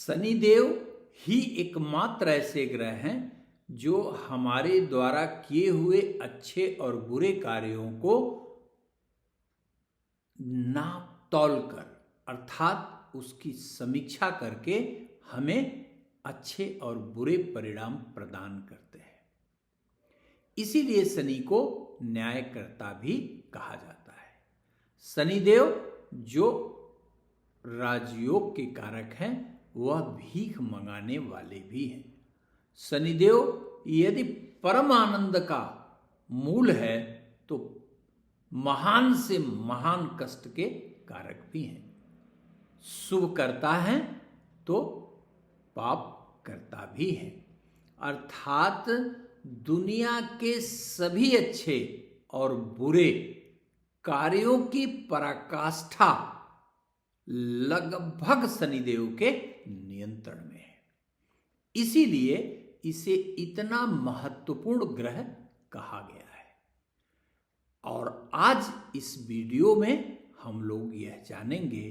शनिदेव ही एकमात्र ऐसे ग्रह हैं जो हमारे द्वारा किए हुए अच्छे और बुरे कार्यों को नाप तौल कर अर्थात उसकी समीक्षा करके हमें अच्छे और बुरे परिणाम प्रदान करते हैं। इसीलिए शनि को न्यायकर्ता भी कहा जाता है। शनिदेव जो राजयोग के कारक हैं वह भीख मंगाने वाले भी हैं। शनिदेव यदि परम आनंद का मूल है तो महान से महान कष्ट के कारक भी हैं। शुभ करता है तो पाप करता भी है, अर्थात दुनिया के सभी अच्छे और बुरे कार्यों की पराकाष्ठा लगभग शनिदेव के नियंत्रण में है। इसीलिए इसे इतना महत्वपूर्ण ग्रह कहा गया है। और आज इस वीडियो में हम लोग यह जानेंगे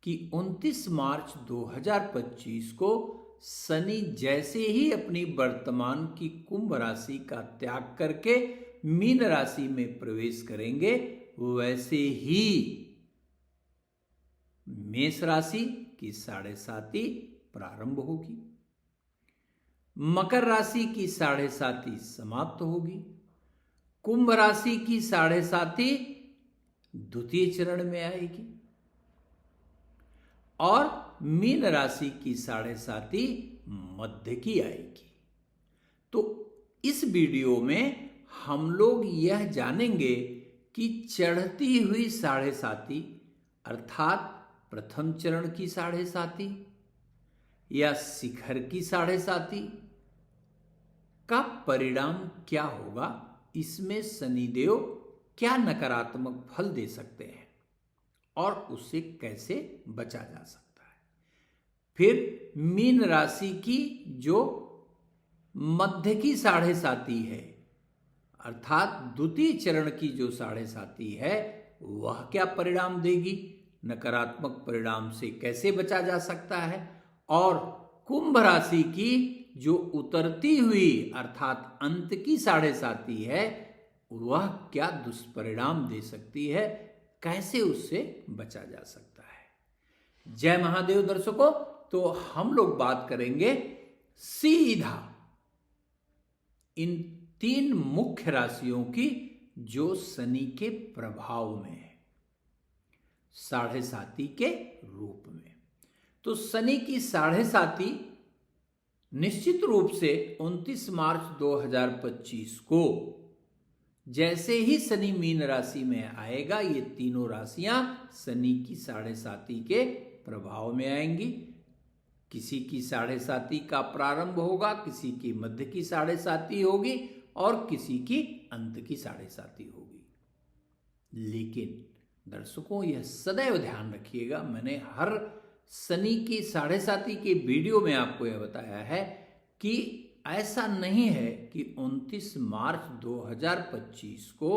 कि 29 मार्च 2025 को शनि जैसे ही अपनी वर्तमान की कुंभ राशि का त्याग करके मीन राशि में प्रवेश करेंगे, वैसे ही मेष राशि की 7.5 प्रारंभ होगी, मकर राशि की 7.5 समाप्त होगी, कुंभ राशि की 7.5 द्वितीय चरण में आएगी और मीन राशि की 7.5 मध्य की आएगी। तो इस वीडियो में हम लोग यह जानेंगे कि चढ़ती हुई 7.5 अर्थात प्रथम चरण की 7.5 या शिखर की 7.5 का परिणाम क्या होगा, इसमें शनिदेव क्या नकारात्मक फल दे सकते हैं और उससे कैसे बचा जा सकता है। फिर मीन राशि की जो मध्य की 7.5 है अर्थात द्वितीय चरण की जो 7.5 है वह क्या परिणाम देगी, नकारात्मक परिणाम से कैसे बचा जा सकता है, और कुंभ राशि की जो उतरती हुई अर्थात अंत की 7.5 है वह क्या दुष्परिणाम दे सकती है, कैसे उससे बचा जा सकता है। जय महादेव दर्शकों, तो हम लोग बात करेंगे सीधा इन 3 मुख्य राशियों की जो शनि के प्रभाव में है 7.5 के रूप में। तो शनि की 7.5 निश्चित रूप से 29 मार्च 2025 को जैसे ही शनि मीन राशि में आएगा, ये तीनों राशियां शनि की 7.5 के प्रभाव में आएंगी। किसी की 7.5 का प्रारंभ होगा, किसी की मध्य की 7.5 होगी और किसी की अंत की 7.5 होगी। लेकिन दर्शकों यह सदैव ध्यान रखिएगा, मैंने हर शनि की 7.5 के वीडियो में आपको यह बताया है कि ऐसा नहीं है कि 29 मार्च 2025 को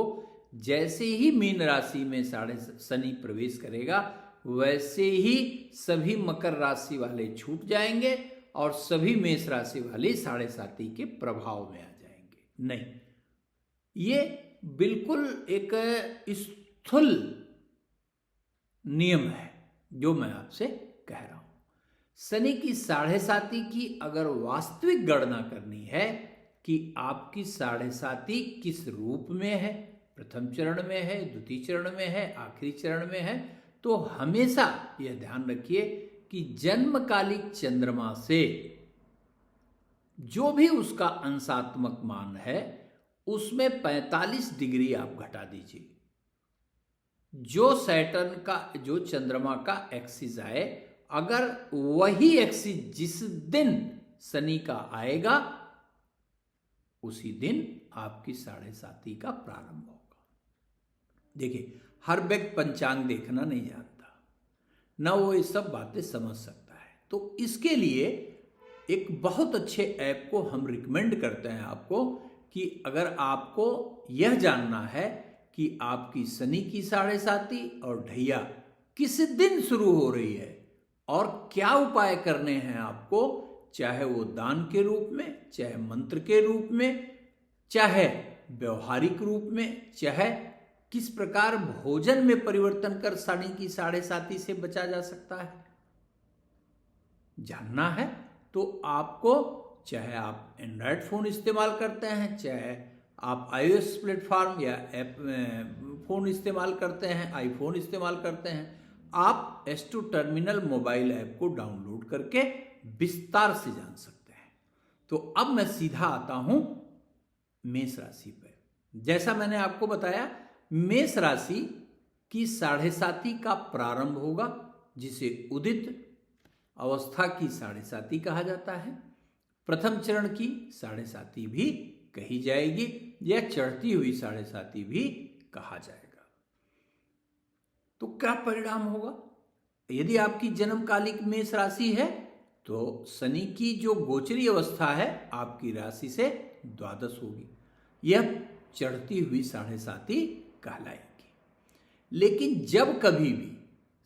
जैसे ही मीन राशि में शनि प्रवेश करेगा वैसे ही सभी मकर राशि वाले छूट जाएंगे और सभी मेष राशि वाले 7.5 के प्रभाव में आ जाएंगे। नहीं, ये बिल्कुल एक स्थूल नियम है जो मैं आपसे कह रहा हूं। शनि की 7.5 की अगर वास्तविक गणना करनी है कि आपकी 7.5 किस रूप में है, प्रथम चरण में है, द्वितीय चरण में है, आखिरी चरण में है, तो हमेशा यह ध्यान रखिए कि जन्मकालिक चंद्रमा से जो भी उसका अंशात्मक मान है उसमें 45 डिग्री आप घटा दीजिए। जो सैटर्न का जो चंद्रमा का एक्सिस आए, अगर वही एक्सिस जिस दिन शनि का आएगा उसी दिन आपकी 7.5 का प्रारंभ होगा। देखिए, हर व्यक्ति पंचांग देखना नहीं जानता, ना वो ये सब बातें समझ सकता है। तो इसके लिए एक बहुत अच्छे ऐप को हम रिकमेंड करते हैं आपको कि अगर आपको यह जानना है कि आपकी शनि की 7.5 और ढैया किस दिन शुरू हो रही है, और क्या उपाय करने हैं आपको, चाहे वो दान के रूप में, चाहे मंत्र के रूप में, चाहे व्यवहारिक रूप में, चाहे किस प्रकार भोजन में परिवर्तन कर शनि की साढ़े साती से बचा जा सकता है, जानना है तो आपको, चाहे आप एंड्रॉयड फ़ोन इस्तेमाल करते हैं, चाहे आप iOS प्लेटफॉर्म या ऐप फ़ोन इस्तेमाल करते हैं, आईफोन इस्तेमाल करते हैं, आप S2 टर्मिनल मोबाइल ऐप को डाउनलोड करके विस्तार से जान सकते हैं। तो अब मैं सीधा आता हूं मेष राशि पर। जैसा मैंने आपको बताया, मेष राशि की साढ़े साती का प्रारंभ होगा, जिसे उदित अवस्था की साढ़े साती कहा जाता है। प्रथम चरण की साढ़े साती भी कही जाएगी या चढ़ती हुई साढ़े साती भी कहा जाएगा। तो क्या परिणाम होगा? यदि आपकी जन्मकालिक मेष राशि है तो शनि की जो गोचरी अवस्था है आपकी राशि से द्वादश होगी, यह चढ़ती हुई साढ़े साती कहलाएगी। लेकिन जब कभी भी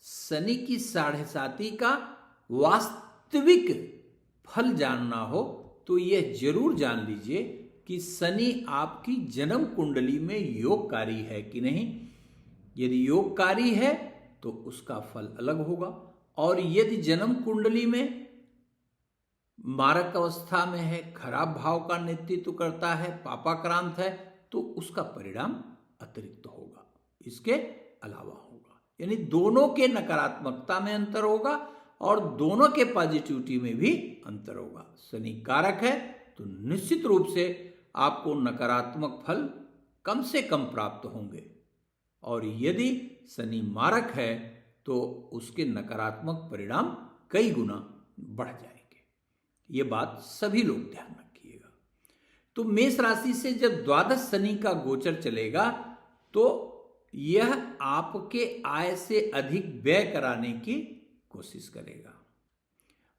शनि की साढ़े साती का वास्तविक फल जानना हो तो यह जरूर जान लीजिए कि शनि आपकी जन्म कुंडली में योगकारी है कि नहीं। यदि योगकारी है तो उसका फल अलग होगा, और यदि जन्म कुंडली में मारक अवस्था में है, खराब भाव का नेतृत्व करता है, पापाक्रांत है, तो उसका परिणाम अतिरिक्त होगा, इसके अलावा होगा। यानी दोनों के नकारात्मकता में अंतर होगा और दोनों के पॉजिटिविटी में भी अंतर होगा। शनि कारक है तो निश्चित रूप से आपको नकारात्मक फल कम से कम प्राप्त होंगे, और यदि शनि मारक है तो उसके नकारात्मक परिणाम कई गुना बढ़ जाएंगे। ये बात सभी लोग ध्यान रखिएगा। तो मेष राशि से जब द्वादश शनि का गोचर चलेगा तो यह आपके आय से अधिक व्यय कराने की कोशिश करेगा,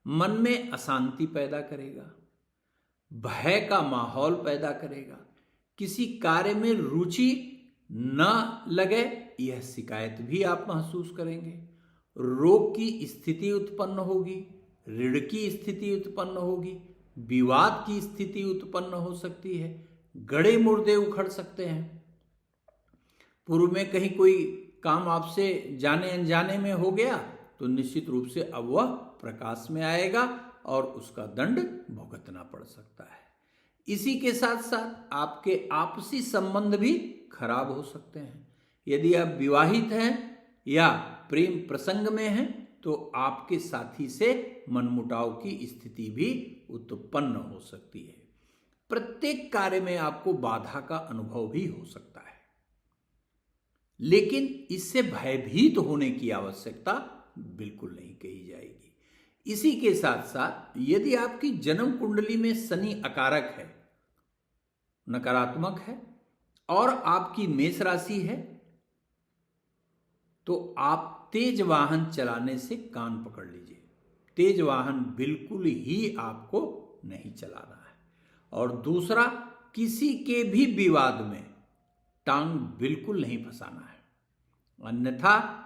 मन में अशांति पैदा करेगा, भय का माहौल पैदा करेगा, किसी कार्य में रुचि न लगे यह शिकायत भी आप महसूस करेंगे, रोग की स्थिति उत्पन्न होगी, ऋण की स्थिति उत्पन्न होगी, विवाद की स्थिति उत्पन्न हो सकती है, गड़े मुर्दे उखड़ सकते हैं, पूर्व में कहीं कोई काम आपसे जाने अनजाने में हो गया तो निश्चित रूप से अब वह प्रकाश में आएगा और उसका दंड भुगतना पड़ सकता है। इसी के साथ साथ आपके आपसी संबंध भी खराब हो सकते हैं। यदि आप विवाहित हैं या प्रेम प्रसंग में हैं तो आपके साथी से मनमुटाव की स्थिति भी उत्पन्न हो सकती है। प्रत्येक कार्य में आपको बाधा का अनुभव भी हो सकता है, लेकिन इससे भयभीत होने की आवश्यकता बिल्कुल नहीं कही जाएगी। इसी के साथ साथ यदि आपकी जन्म कुंडली में शनि अकारक है, नकारात्मक है, और आपकी मेष राशि है, तो आप तेज वाहन चलाने से कान पकड़ लीजिए। तेज वाहन बिल्कुल ही आपको नहीं चलाना है। और दूसरा, किसी के भी विवाद में टांग बिल्कुल नहीं फंसाना है, अन्यथा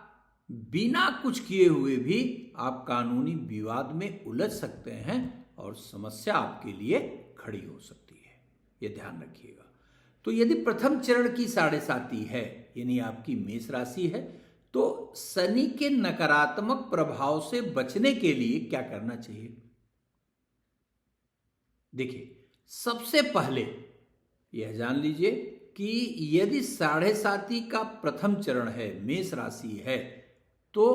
बिना कुछ किए हुए भी आप कानूनी विवाद में उलझ सकते हैं और समस्या आपके लिए खड़ी हो सकती है। यह ध्यान रखिएगा। तो यदि प्रथम चरण की साढ़े साती है, यानी आपकी मेष राशि है, तो शनि के नकारात्मक प्रभाव से बचने के लिए क्या करना चाहिए? देखिए, सबसे पहले यह जान लीजिए कि यदि साढ़े साती का प्रथम चरण है, मेष राशि है, तो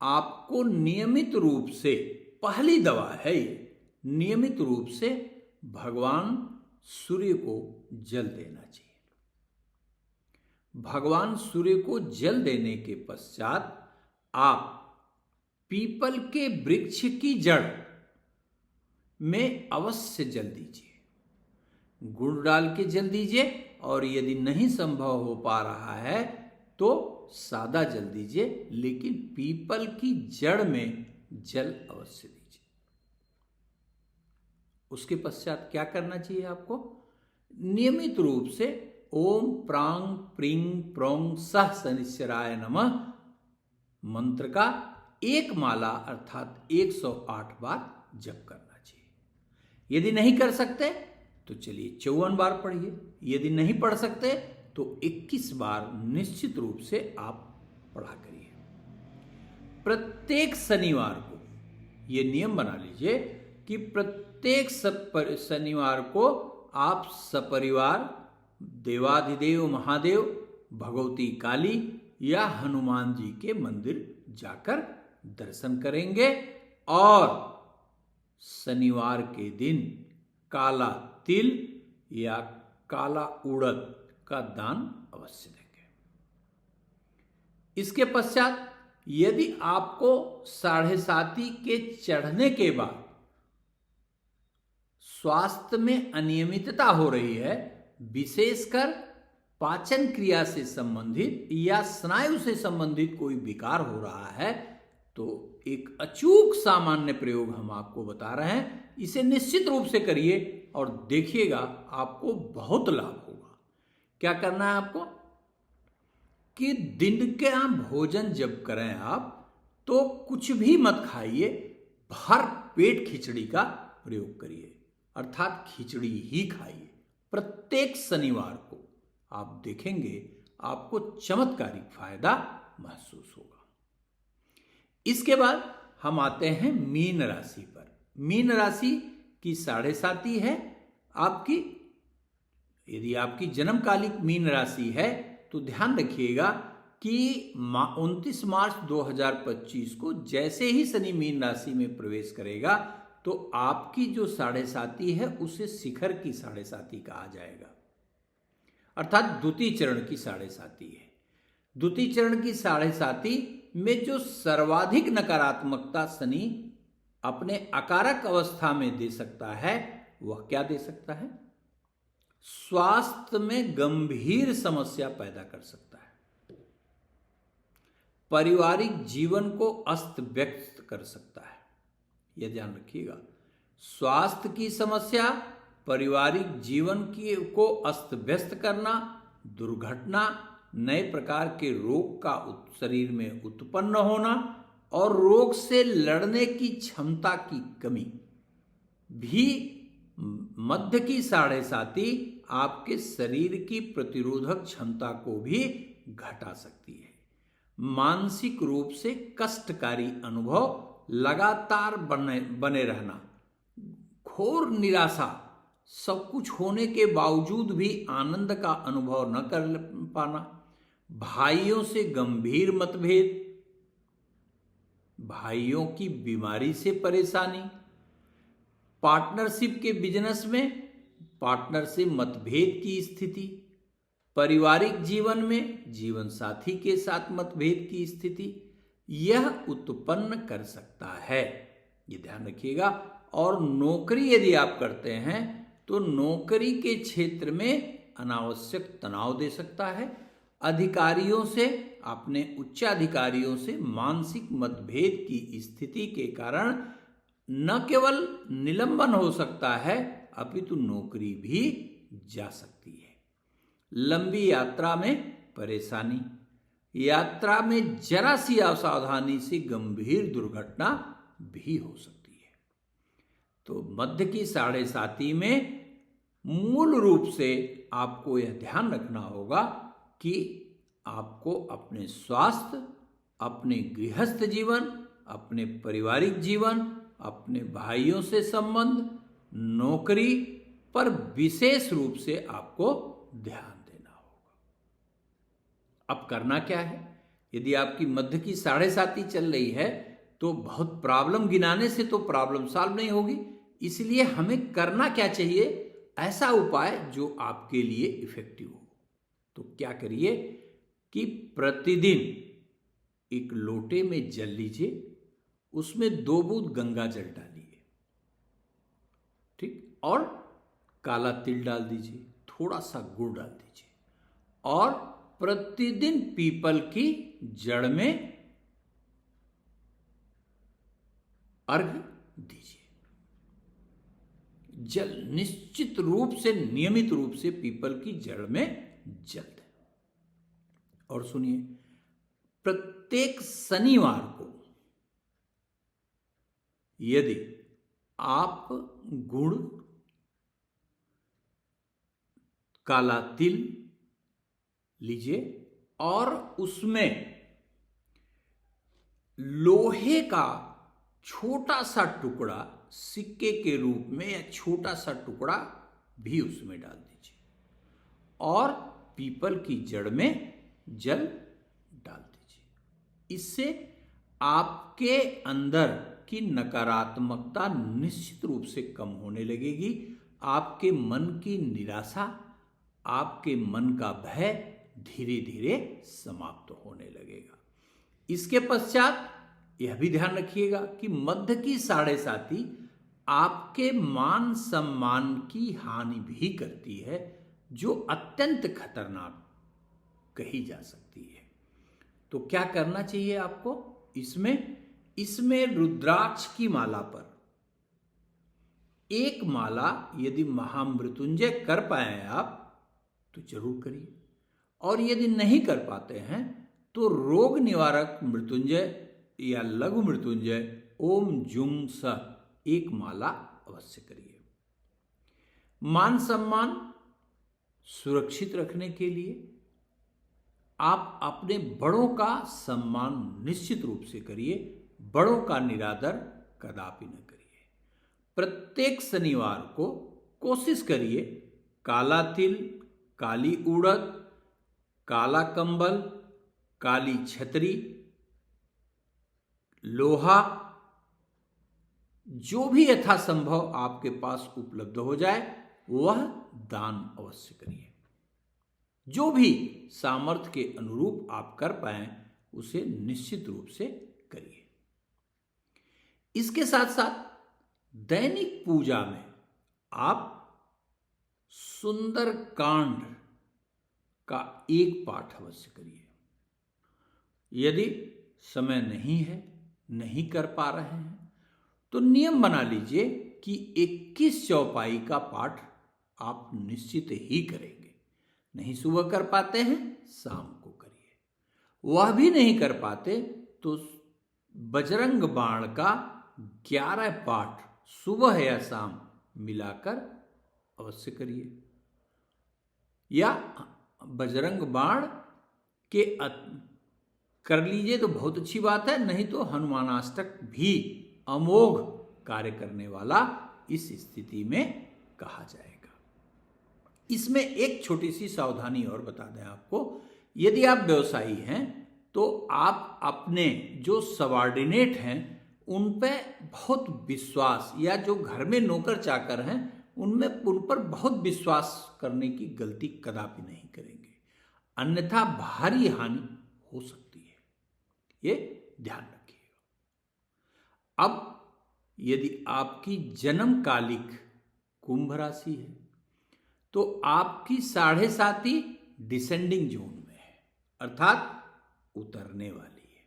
आपको नियमित रूप से, पहली दवा है ये, नियमित रूप से भगवान सूर्य को जल देना चाहिए। भगवान सूर्य को जल देने के पश्चात आप पीपल के वृक्ष की जड़ में अवश्य जल दीजिए, गुड़ डाल के जल दीजिए, और यदि नहीं संभव हो पा रहा है तो सादा जल दीजिए, लेकिन पीपल की जड़ में जल अवश्य दीजिए। उसके पश्चात क्या करना चाहिए आपको? नियमित रूप से ओम प्रांग प्रींग प्रोंग सह शनिश्चराय नमः मंत्र का एक माला अर्थात 108 बार जप करना चाहिए। यदि नहीं कर सकते तो चलिए 54 बार पढ़िए, यदि नहीं पढ़ सकते तो 21 बार निश्चित रूप से आप पढ़ा करिए। प्रत्येक शनिवार को ये नियम बना लीजिए कि प्रत्येक शनिवार को आप सपरिवार देवाधिदेव महादेव, भगवती काली या हनुमान जी के मंदिर जाकर दर्शन करेंगे और शनिवार के दिन काला तिल या काला उड़द का दान अवश्य देंगे। इसके पश्चात यदि आपको 7.5 के चढ़ने के बाद स्वास्थ्य में अनियमितता हो रही है, विशेषकर पाचन क्रिया से संबंधित या स्नायु से संबंधित कोई विकार हो रहा है, तो एक अचूक सामान्य प्रयोग हम आपको बता रहे हैं। इसे निश्चित रूप से करिए और देखिएगा आपको बहुत लाभ होगा। क्या करना है आपको कि दिन का भोजन जब करें आप तो कुछ भी मत खाइए, भर पेट खिचड़ी का प्रयोग करिए, अर्थात खिचड़ी ही खाइए प्रत्येक शनिवार को। आप देखेंगे आपको चमत्कारिक फायदा महसूस होगा। इसके बाद हम आते हैं मीन राशि पर। मीन राशि की 7.5 है आपकी। यदि आपकी जन्मकालिक मीन राशि है तो ध्यान रखिएगा कि 29 मार्च 2025 को जैसे ही शनि मीन राशि में प्रवेश करेगा तो आपकी जो 7.5 है उसे शिखर की 7.5 कहा जाएगा, अर्थात द्वितीय चरण की 7.5 है। द्वितीय चरण की 7.5 में जो सर्वाधिक नकारात्मकता शनि अपने अकारक अवस्था में दे सकता है, वह क्या दे सकता है? स्वास्थ्य में गंभीर समस्या पैदा कर सकता है, पारिवारिक जीवन को अस्त व्यस्त कर सकता है। यह ध्यान रखिएगा, स्वास्थ्य की समस्या, पारिवारिक जीवन को अस्त व्यस्त करना, दुर्घटना, नए प्रकार के रोग का शरीर में उत्पन्न होना और रोग से लड़ने की क्षमता की कमी भी मध्य की 7.5 आपके शरीर की प्रतिरोधक क्षमता को भी घटा सकती है। मानसिक रूप से कष्टकारी अनुभव, लगातार बने रहना, घोर निराशा, सब कुछ होने के बावजूद भी आनंद का अनुभव न कर पाना, भाइयों से गंभीर मतभेद, भाइयों की बीमारी से परेशानी, पार्टनरशिप के बिजनेस में पार्टनर से मतभेद की स्थिति, पारिवारिक जीवन में जीवन साथी के साथ मतभेद की स्थिति, यह उत्पन्न कर सकता है। ये ध्यान रखिएगा। और नौकरी यदि आप करते हैं तो नौकरी के क्षेत्र में अनावश्यक तनाव दे सकता है। अधिकारियों से, अपने उच्चाधिकारियों से मानसिक मतभेद की स्थिति के कारण न केवल निलंबन हो सकता है अपितु नौकरी भी जा सकती है। लंबी यात्रा में परेशानी, यात्रा में जरा सी असावधानी से गंभीर दुर्घटना भी हो सकती है। तो मध्य की 7.5 में मूल रूप से आपको यह ध्यान रखना होगा कि आपको अपने स्वास्थ्य, अपने गृहस्थ जीवन, अपने पारिवारिक जीवन, अपने भाइयों से संबंध, नौकरी पर विशेष रूप से आपको ध्यान देना होगा। अब करना क्या है? यदि आपकी मध्य की 7.5 चल रही है तो बहुत प्रॉब्लम गिनाने से तो प्रॉब्लम सॉल्व नहीं होगी, इसलिए हमें करना क्या चाहिए? ऐसा उपाय जो आपके लिए इफेक्टिव हो। तो क्या करिए कि प्रतिदिन एक लोटे में जल लीजिए, उसमें 2 बूंद गंगा जल डालिए, ठीक, और काला तिल डाल दीजिए, थोड़ा सा गुड़ डाल दीजिए और प्रतिदिन पीपल की जड़ में अर्घ्य दीजिए। जल निश्चित रूप से, नियमित रूप से पीपल की जड़ में जल दें। और सुनिए, प्रत्येक शनिवार को यदि आप गुड़, काला तिल लीजिए और उसमें लोहे का छोटा सा टुकड़ा सिक्के के रूप में या छोटा सा टुकड़ा भी उसमें डाल दीजिए और पीपल की जड़ में जल डाल दीजिए। इससे आपके अंदर की नकारात्मकता निश्चित रूप से कम होने लगेगी। आपके मन की निराशा, आपके मन का भय धीरे धीरे समाप्त होने लगेगा। इसके पश्चात यह भी ध्यान रखिएगा कि मध्य की साढ़े साती आपके मान सम्मान की हानि भी करती है, जो अत्यंत खतरनाक कही जा सकती है। तो क्या करना चाहिए आपको? इसमें रुद्राक्ष की माला पर एक माला यदि महामृत्युंजय कर पाए आप तो जरूर करिए, और यदि नहीं कर पाते हैं तो रोग निवारक मृत्युंजय या लघु मृत्युंजय ओम जुम सह एक माला अवश्य करिए। मान सम्मान सुरक्षित रखने के लिए आप अपने बड़ों का सम्मान निश्चित रूप से करिए, बड़ों का निरादर कदापि न करिए। प्रत्येक शनिवार को कोशिश करिए काला तिल, काली उड़द, काला कंबल, काली छतरी, लोहा, जो भी यथासंभव आपके पास उपलब्ध हो जाए वह दान अवश्य करिए। जो भी सामर्थ्य के अनुरूप आप कर पाए उसे निश्चित रूप से करिए। इसके साथ साथ दैनिक पूजा में आप सुंदर कांड का एक पाठ अवश्य करिए। यदि समय नहीं है, नहीं कर पा रहे हैं, तो नियम बना लीजिए कि 21 चौपाई का पाठ आप निश्चित ही करेंगे। नहीं सुबह कर पाते हैं, शाम को करिए। वह भी नहीं कर पाते तो बजरंग बाण का 11 पाठ सुबह या शाम मिलाकर अवश्य करिए, या बजरंग बाण के कर लीजिए तो बहुत अच्छी बात है, नहीं तो हनुमानाष्टक भी अमोघ कार्य करने वाला इस स्थिति में कहा जाएगा। इसमें एक छोटी सी सावधानी और बता दें आपको, यदि आप व्यवसायी हैं तो आप अपने जो सबऑर्डिनेट हैं उन पे बहुत विश्वास, या जो घर में नौकर चाकर हैं उन पर बहुत विश्वास करने की गलती कदापि नहीं करेंगे, अन्यथा भारी हानि हो सकती है, ये ध्यान रखिएगा। अब यदि आपकी जन्म कालिक कुंभ राशि है तो आपकी साढ़े साती डिसेंडिंग जोन में है, अर्थात उतरने वाली है।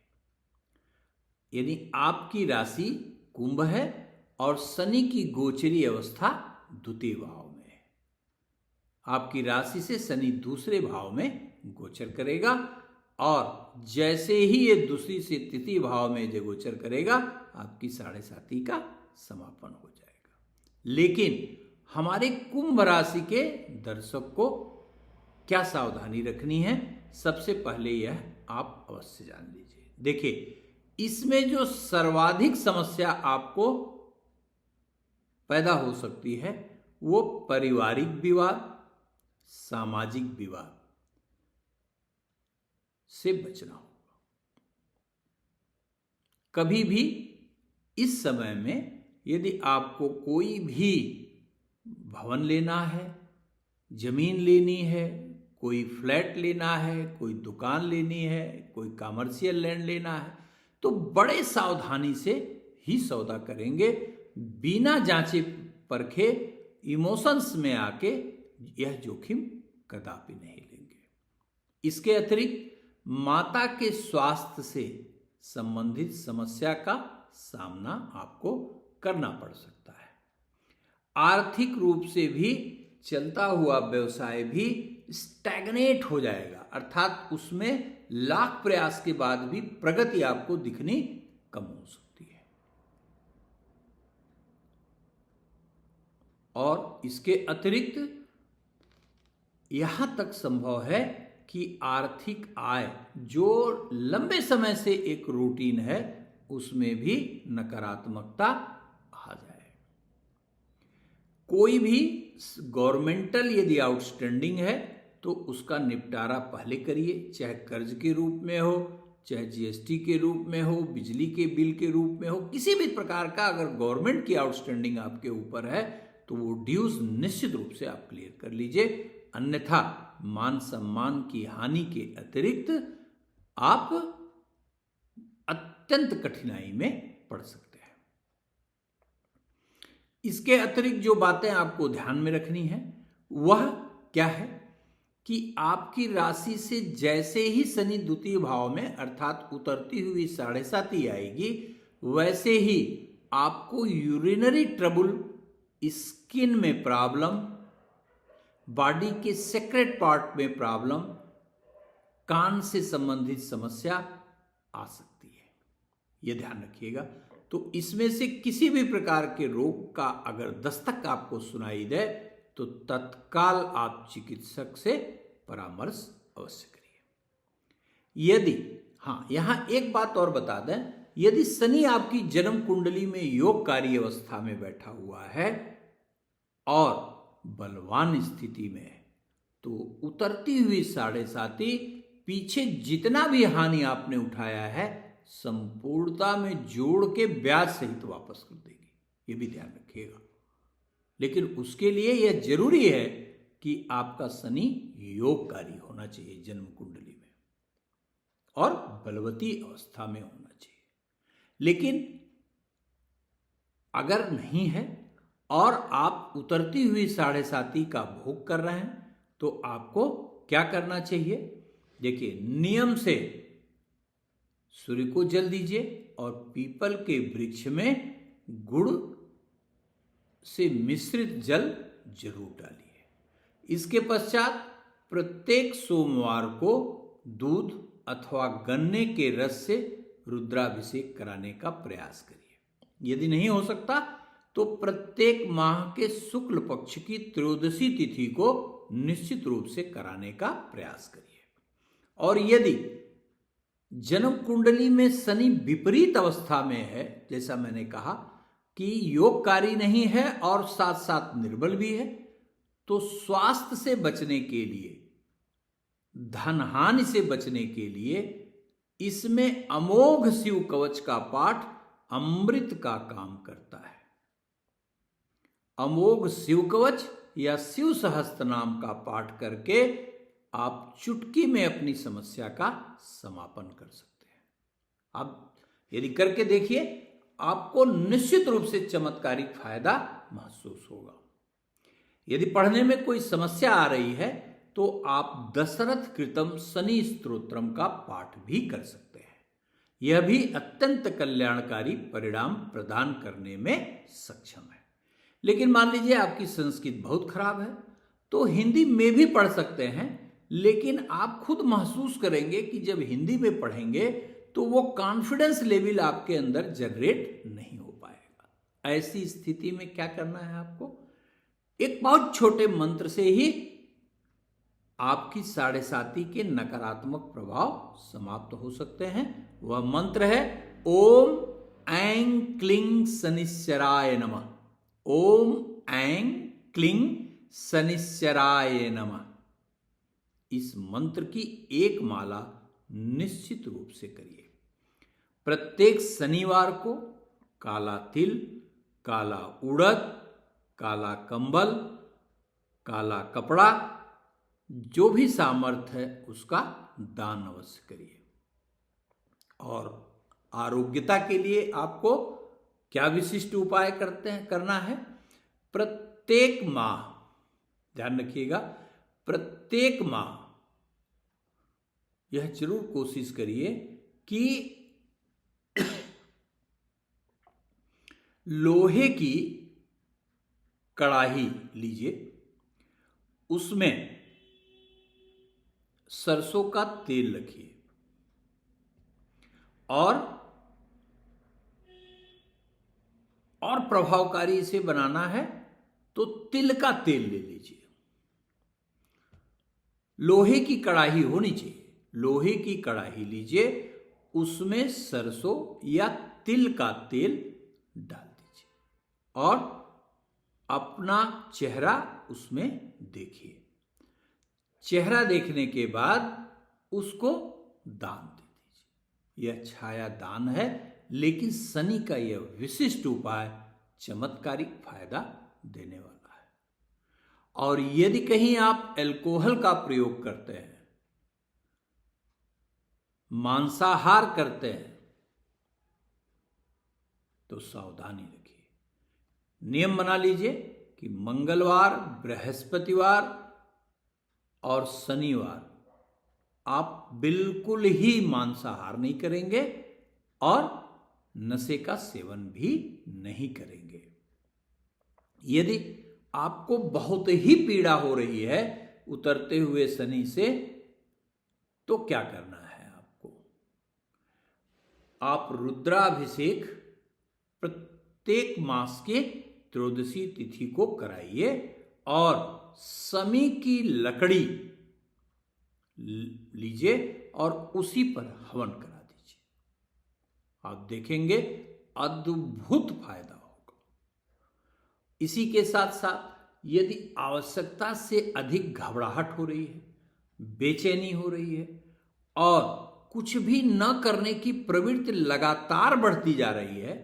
यदि आपकी राशि कुंभ है और शनि की गोचरी अवस्था द्वितीय भाव में है, आपकी राशि से शनि दूसरे भाव में गोचर करेगा, और जैसे ही ये दूसरी से तृतीय भाव में जो गोचर करेगा आपकी साढ़े साती का समापन हो जाएगा। लेकिन हमारे कुंभ राशि के दर्शक को क्या सावधानी रखनी है, सबसे पहले यह आप अवश्य जान लीजिए। देखिए, इसमें जो सर्वाधिक समस्या आपको पैदा हो सकती है वो पारिवारिक विवाद, सामाजिक विवाद से बचना होगा। कभी भी इस समय में यदि आपको कोई भी भवन लेना है, जमीन लेनी है, कोई फ्लैट लेना है, कोई दुकान लेनी है, कोई कमर्शियल लैंड लेना है, तो बड़े सावधानी से ही सौदा करेंगे, बिना जांचे परखे इमोशंस में आके यह जोखिम कदापि नहीं लेंगे। इसके अतिरिक्त माता के स्वास्थ्य से संबंधित समस्या का सामना आपको करना पड़ सकता है। आर्थिक रूप से भी चलता हुआ व्यवसाय भी स्टैग्नेट हो जाएगा, अर्थात उसमें लाख प्रयास के बाद भी प्रगति आपको दिखनी कम हो सकती है। और इसके अतिरिक्त यहां तक संभव है कि आर्थिक आय जो लंबे समय से एक रूटीन है उसमें भी नकारात्मकता आ जाए। कोई भी गवर्नमेंटल यदि आउटस्टैंडिंग है तो उसका निपटारा पहले करिए, चाहे कर्ज के रूप में हो, चाहे जीएसटी के रूप में हो, बिजली के बिल के रूप में हो, किसी भी प्रकार का अगर गवर्नमेंट की आउटस्टैंडिंग आपके ऊपर है तो वो ड्यूज निश्चित रूप से आप क्लियर कर लीजिए, अन्यथा मान सम्मान की हानि के अतिरिक्त आप अत्यंत कठिनाई में पड़ सकते हैं। इसके अतिरिक्त जो बातें आपको ध्यान में रखनी है वह क्या है कि आपकी राशि से जैसे ही शनि द्वितीय भाव में अर्थात उतरती हुई 7.5 आएगी, वैसे ही आपको यूरिनरी ट्रबल, स्किन में प्रॉब्लम, बॉडी के सेक्रेट पार्ट में प्रॉब्लम, कान से संबंधित समस्या आ सकती है, यह ध्यान रखिएगा। तो इसमें से किसी भी प्रकार के रोग का अगर दस्तक आपको सुनाई दे तो तत्काल आप चिकित्सक से परामर्श अवश्य करिए। यदि यहां एक बात और बता दें, यदि शनि आपकी जन्म कुंडली में योगकारी अवस्था में बैठा हुआ है और बलवान स्थिति में है तो उतरती हुई 7.5 पीछे जितना भी हानि आपने उठाया है संपूर्णता में जोड़ के ब्याज सहित वापस कर देगी, ये भी ध्यान रखिएगा। लेकिन उसके लिए यह जरूरी है कि आपका शनि योगकारी होना चाहिए जन्म कुंडली में और बलवती अवस्था में होना चाहिए। लेकिन अगर नहीं है और आप उतरती हुई 7.5 का भोग कर रहे हैं तो आपको क्या करना चाहिए? देखिए, नियम से सूर्य को जल दीजिए और पीपल के वृक्ष में गुड़ से मिश्रित जल जरूर डालिए। इसके पश्चात प्रत्येक सोमवार को दूध अथवा गन्ने के रस से रुद्राभिषेक कराने का प्रयास करिए। यदि नहीं हो सकता तो प्रत्येक माह के शुक्ल पक्ष की त्रयोदशी तिथि को निश्चित रूप से कराने का प्रयास करिए। और यदि जन्म कुंडली में शनि विपरीत अवस्था में है, जैसा मैंने कहा कि योगकारी नहीं है और साथ साथ निर्बल भी है, तो स्वास्थ्य से बचने के लिए, धन हानि से बचने के लिए इसमें अमोघ शिव कवच का पाठ अमृत का काम करता है। अमोघ शिव कवच या शिव सहस्त्र नाम का पाठ करके आप चुटकी में अपनी समस्या का समापन कर सकते हैं। आप यदि करके देखिए, आपको निश्चित रूप से चमत्कारिक फायदा महसूस होगा। यदि पढ़ने में कोई समस्या आ रही है तो आप दशरथ कृतम शनि स्तोत्रम का पाठ भी कर सकते हैं। यह भी अत्यंत कल्याणकारी परिणाम प्रदान करने में सक्षम है। लेकिन मान लीजिए आपकी संस्कृत बहुत खराब है तो हिंदी में भी पढ़ सकते हैं, लेकिन आप खुद महसूस करेंगे कि जब हिंदी में पढ़ेंगे तो वो कॉन्फिडेंस लेवल आपके अंदर जनरेट नहीं हो पाएगा। ऐसी स्थिति में क्या करना है आपको? एक बहुत छोटे मंत्र से ही आपकी 7.5 के नकारात्मक प्रभाव समाप्त हो सकते हैं। वह मंत्र है ओम ऐं क्लीं शनिश्चराय नमः। ओम ऐं क्लीं शनिश्चराय नमः। इस मंत्र की एक माला निश्चित रूप से करिए। प्रत्येक शनिवार को काला तिल, काला उड़द, काला कंबल, काला कपड़ा, जो भी सामर्थ्य है उसका दान अवश्य करिए। और आरोग्यता के लिए आपको क्या विशिष्ट उपाय करना है? प्रत्येक माह, ध्यान रखिएगा, प्रत्येक माह यह जरूर कोशिश करिए कि लोहे की कड़ाही लीजिए, उसमें सरसों का तेल रखिए और प्रभावकारी इसे बनाना है तो तिल का तेल ले लीजिए। लोहे की कढ़ाई होनी चाहिए, लोहे की कढ़ाई लीजिए, उसमें सरसों या तिल का तेल डाल दीजिए और अपना चेहरा उसमें देखिए। चेहरा देखने के बाद उसको दान दे दीजिए। यह छाया दान है, लेकिन शनि का यह विशिष्ट उपाय चमत्कारिक फायदा देने वाला है। और यदि कहीं आप अल्कोहल का प्रयोग करते हैं, मांसाहार करते हैं, तो सावधानी रखिए। नियम बना लीजिए कि मंगलवार, बृहस्पतिवार और शनिवार आप बिल्कुल ही मांसाहार नहीं करेंगे और नशे का सेवन भी नहीं करेंगे। यदि आपको बहुत ही पीड़ा हो रही है उतरते हुए शनि से, तो क्या करना है आपको? आप रुद्राभिषेक प्रत्येक मास के त्रयोदशी तिथि को कराइए और शमी की लकड़ी लीजिए और उसी पर हवन करा दीजिए। आप देखेंगे अद्भुत फायदा होगा। इसी के साथ साथ यदि आवश्यकता से अधिक घबराहट हो रही है, बेचैनी हो रही है और कुछ भी न करने की प्रवृत्ति लगातार बढ़ती जा रही है,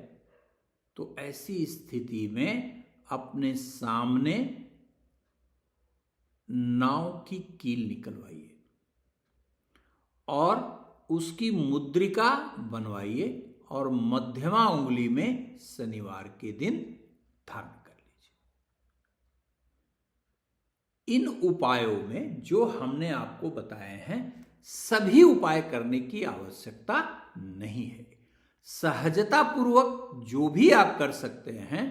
तो ऐसी स्थिति में अपने सामने नाव की कील निकलवाइए और उसकी मुद्रिका बनवाइए और मध्यमा उंगली में शनिवार के दिन धारण कर लीजिए। इन उपायों में जो हमने आपको बताए हैं, सभी उपाय करने की आवश्यकता नहीं है। सहजता पूर्वक जो भी आप कर सकते हैं,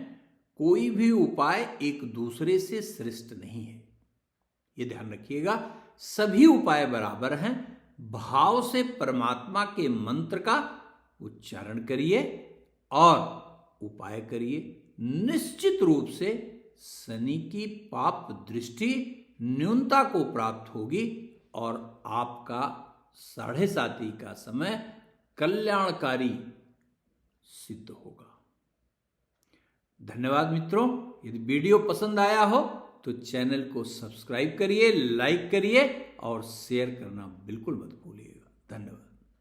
कोई भी उपाय एक दूसरे से श्रेष्ठ नहीं है, ये ध्यान रखिएगा। सभी उपाय बराबर हैं। भाव से परमात्मा के मंत्र का उच्चारण करिए और उपाय करिए। निश्चित रूप से शनि की पाप दृष्टि न्यूनता को प्राप्त होगी और आपका 7.5 का समय कल्याणकारी सिद्ध होगा। धन्यवाद मित्रों। यदि वीडियो पसंद आया हो तो चैनल को सब्सक्राइब करिए, लाइक करिए और शेयर करना बिल्कुल मत भूलिए।